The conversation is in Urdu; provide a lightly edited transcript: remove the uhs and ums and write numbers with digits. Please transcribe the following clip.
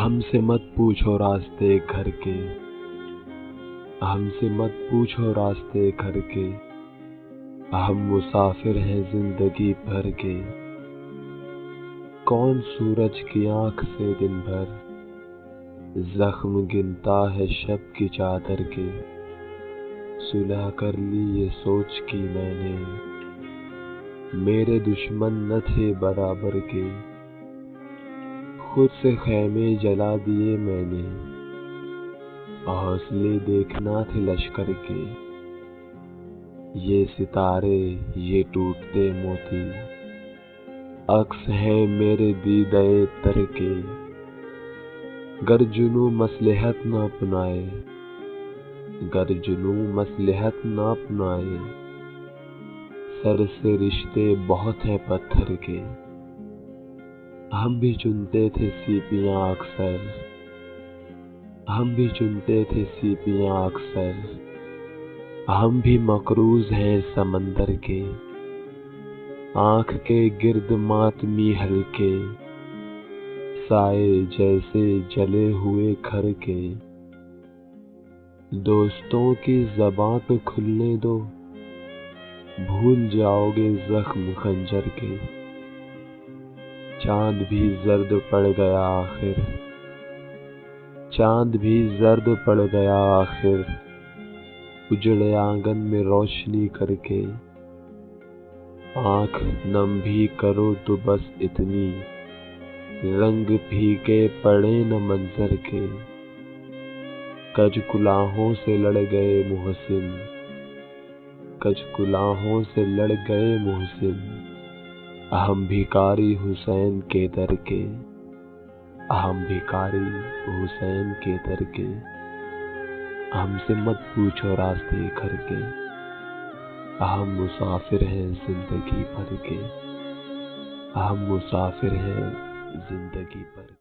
ہم سے مت پوچھو راستے گھر کے، ہم سے مت پوچھو راستے گھر کے، ہم مسافر ہیں زندگی بھر کے۔ کون سورج کی آنکھ سے دن بھر زخم گنتا ہے شب کی چادر کے۔ صلح کر لی یہ سوچ کی میں نے، میرے دشمن نہ تھے برابر کے۔ خود سے خیمے جلا دیے میں نے، حوصلے دیکھنا تھے لشکر کے۔ یہ ستارے یہ ٹوٹتے موتی، عکس ہیں میرے دیدہ تر کے۔ گر جنوں مصلحت نہ اپنائے، گر جنوں مصلحت نہ اپنائے، سر سے رشتے بہت ہیں پتھر کے۔ ہم بھی چنتے تھے سیپیاں اکثر، ہم بھی چنتے تھے سیپیاں اکثر، ہم بھی مقروض ہیں سمندر کے۔ آنکھ کے گرد ماتمی ہلکے، سائے جیسے جلے ہوئے گھر کے۔ دوستوں کی زباں پہ کھلنے دو، بھول جاؤ گے زخم خنجر کے۔ چاند بھی زرد پڑ گیا آخر، چاند بھی زرد پڑ گیا آخر، اجڑے آنگن میں روشنی کر کے۔ آنکھ نم بھی کرو تو بس اتنی، رنگ پھیکے پڑے نہ منظر کے۔ کج کلاہوں سے لڑ گئے محسن، کج کلاہوں سے لڑ گئے محسن، ہم بھکاری حسین کے در کے، ہم بھکاری حسین کے در کے۔ ہم سے مت پوچھو راستے گھر کے، ہم مسافر ہیں زندگی بھر کے، ہم مسافر ہیں زندگی بھر کے۔